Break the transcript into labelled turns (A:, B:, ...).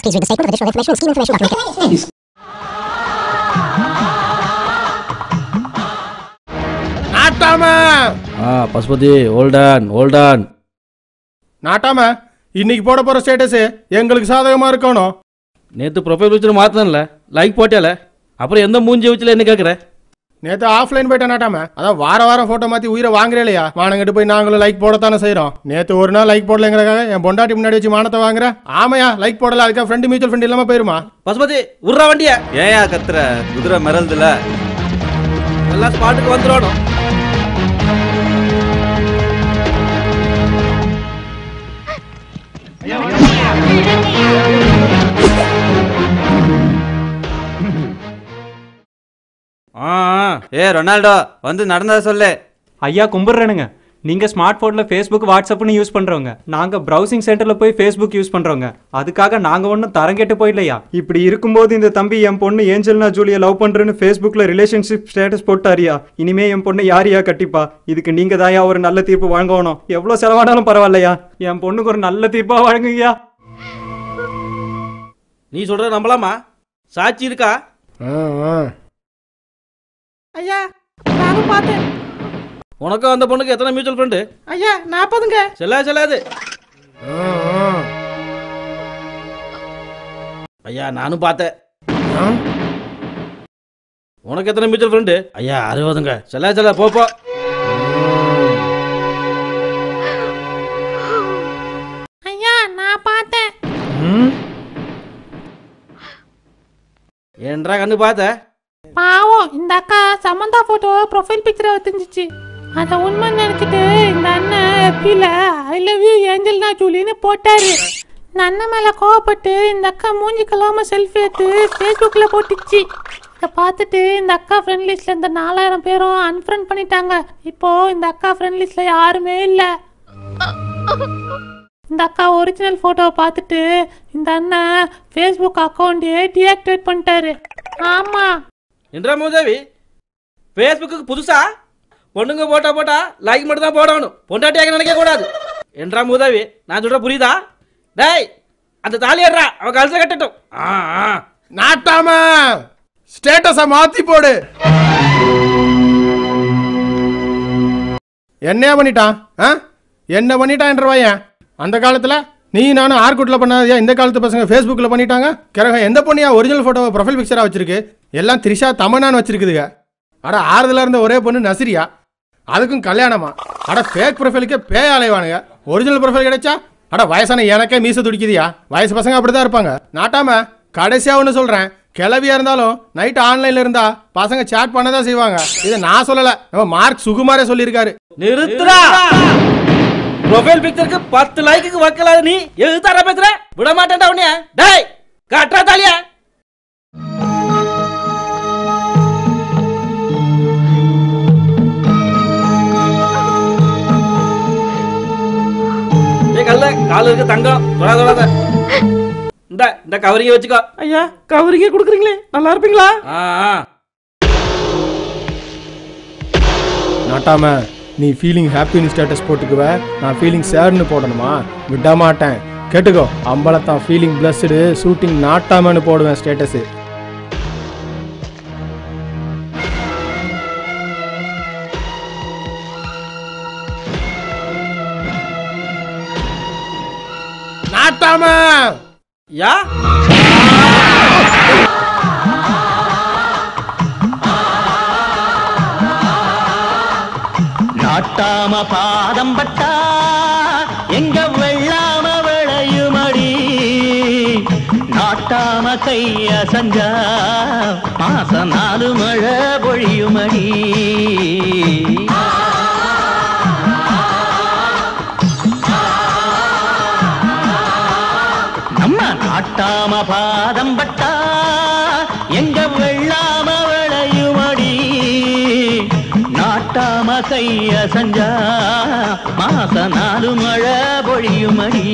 A: Please read the statement of additional information and scheme information document.
B: Nattamai
C: Pasupathi hold on.
B: நாட்டாம இன்னைக்கு போட போற status எங்களுக்கு சாதகமா இருக்கணும்.
C: நேத்து ப்ரொஃபைல் பிக்சர் மாத்தனல லைக் போட்டியால அப்புறம் எந்த மூஞ்சி வச்சுல என்ன கேக்குற?
B: நேத்து ஆஃப்லைன் போயிட்டேன் நாட்டாம. அதான் வாரம் போட்டோ மாத்தி உயிரை வாங்குறே இல்லையா? வானங்கிட்டு போய் நாங்களும் லைக் போடத்தானே செய்யறோம். நேத்து ஒரு நாள் லைக் போடலங்கிறக்காக என் பொண்டாட்டி முன்னாடி வச்சு மானத்தை வாங்குற. ஆமையா லைக் போடல, அதுக்காக ஃப்ரெண்ட் மியூச்சுவல் ஃபண்ட் இல்லாம போயிருமா?
C: பசுபதி உர்றா வண்டிய.
D: ஏயா கத்துற? குதிரை மிரல்துல
C: எல்லா ஸ்பாட்டுக்கு வந்துறோம்.
D: ரொனால்டோ வந்து நடந்தா சொல்லு.
E: ஐயா கும்பிட்றேனுங்க. நீங்கள் ஸ்மார்ட் ஃபோனில் ஃபேஸ்புக் வாட்ஸ்அப்னு யூஸ் பண்ணுறவங்க, நாங்கள் ப்ரௌசிங் சென்டரில் போய் ஃபேஸ்புக் யூஸ் பண்ணுறோங்க. அதுக்காக நாங்கள் ஒன்றும் தரங்கெட்டு போயிடலையா. இப்படி இருக்கும்போது இந்த தம்பி என் பொண்ணு ஏஞ்சல்னா ஜூலியை லவ் பண்ணுறேன்னு ஃபேஸ்புக்கில் ரிலேஷன்ஷிப் ஸ்டேட்டஸ் போட்டாரியா. இனிமே என் பொண்ணு யாரையா கட்டிப்பா? இதுக்கு நீங்கள் தாயா ஒரு நல்ல தீர்ப்பு வழங்கணும். எவ்வளோ செலவானாலும் பரவாயில்லையா, என் பொண்ணுக்கு ஒரு நல்ல தீர்ப்பாக வழங்குங்கய்யா.
C: நீ சொல்ற நம்பலாமா? சாட்சி இருக்கா?
F: ஐயா நானும் பார்த்தேன்.
C: உனக்கும் அந்த பொண்ணுக்கு எத்தனை மியூச்சுவல் ஃபண்ட்?
F: ஐயா 40ங்க.
C: செல்லாது. ஐயா நானும் பார்த்தேன். உனக்கு எத்தனை மியூச்சுவல் ஃபண்ட்? ஐயா 60ங்க. செல்ல போ.
F: ஐயா நான் பார்த்தேன்.
C: ஏன்றா கண்ணு பார்த்த?
F: பாவம் இந்த அக்கா சமந்தா போட்டோ ப்ரொஃபைல் பிக்சரை வச்சுருந்துச்சு. அதை உண்மை நினைச்சிட்டு இந்த அண்ணன் எப்படில ஐ லவ் யூ ஏஞ்சல்னா ஜூலின்னு போட்டாரு. இந்த அண்ணன் மேலே கோவப்பட்டு இந்த அக்கா மூஞ்சி கழுவாம செல்ஃபி எடுத்து ஃபேஸ்புக்கில் போட்டுச்சு. இதை பார்த்துட்டு இந்த அக்கா ஃப்ரெண்ட் லிஸ்ட்டில் இந்த 4000 பேரும் அன்ஃப்ரெண்ட் பண்ணிட்டாங்க. இப்போ இந்த அக்கா ஃப்ரெண்ட் லிஸ்ட்டில் யாருமே இல்லை. இந்த அக்கா ஒரிஜினல் ஃபோட்டோவை பார்த்துட்டு இந்த அண்ணன் ஃபேஸ்புக் அக்கௌண்ட்டே டீஆக்டிவேட் பண்ணிட்டாரு. ஆமாம்
C: என்றா மூதேவி, ஃபேஸ்புக்கு புதுசா பொண்ணுங்க போட்டா லைக் மட்டும் தான் போடணும், பொண்டாட்டியாக நினைக்க கூடாது. என்றா மூதேவி, நான் சொல்ற புரியுதா? டேய் அந்த தாலி ஏறா, அவ கழுத்தை கட்டட்டும்.
B: நாட்டாம ஸ்டேட்டஸ மாத்தி போடு. என்ன பண்ணிட்டான்? என்ன பண்ணிட்டான் என்ற பையன்? அந்த காலத்துல நீ நானும் ஆர்குட்ல பண்ணாதியா? இந்த காலத்து பசங்க ஃபேஸ்புக்கில் பண்ணிட்டாங்க. கிரகம் எந்த பொண்ணியா ஒரிஜினல் ஃபோட்டோவை ப்ரொஃபைல் பிக்சராக வச்சிருக்கு? எல்லாம் த்ரிஷா தமன்னான்னு வச்சிருக்குதுங்க. அட ஆறுதலாக இருந்த ஒரே பொண்ணு நசிரியா, அதுக்கும் கல்யாணமா? அட ஃபேக் ப்ரொஃபைலுக்கே பேய் அலைவானுங்க. ஒரிஜினல் ப்ரொஃபைல் கிடைச்சா அட வயசான எனக்கே மீச துடிக்குதியா. வயசு பசங்க அப்படி தான் இருப்பாங்க. நாட்டாம கடைசியாக ஒன்று சொல்கிறேன், கிளவியாக இருந்தாலும் நைட்டு ஆன்லைனில் இருந்தா பசங்க சேட் பண்ண தான் செய்வாங்க. இதை நான் சொல்லலை, நம்ம மார்க் சுகுமாரே சொல்லியிருக்காரு.
C: நிறுத்துறா. ப்ரொஃபைல் பிக்சருக்கு 10 லைக்கு வைக்கலாத நீ எதுதார பேசுற? விட மாட்டேன்டா உன்னைய. டேய் கட்டா தாலியா. ஏய் கல்ல கால இருக்கு தங்கம் தொடாத. இந்த கவரிங்க வச்சுக்கோ.
F: ஐயா கவரிங்க கொடுக்குறீங்களே, நல்லா இருப்பீங்களா?
B: நாட்டாம நீ ஃபீலிங் ஹாப்பின்னு ஸ்டேட்டஸ் போட்டுக்குவ, நான் ஃபீலிங் சேர்னு போடணுமா? விட மாட்டேன். கேட்டுக்கோ, அம்பலத்தான் ஃபீலிங் பிளஸ்டு ஷூட்டிங் நாட்டாமன்னு போடுவேன் ஸ்டேட்டஸு. நாட்டாம
C: யா
G: நாட்டாம பாதம் பட்டா எங்க வெள்ளாம விளையுமடி, நாட்டாம கைய சஞ்சா மாசம் 4 மழை பொழியுமடி. நம்ம நாட்டாம பாதம் பட்டா எங்க வெள்ளாம விளையுமடி, நாட்டாம கைய சஞ்சா மாச 4 மழை பொழியுமடி.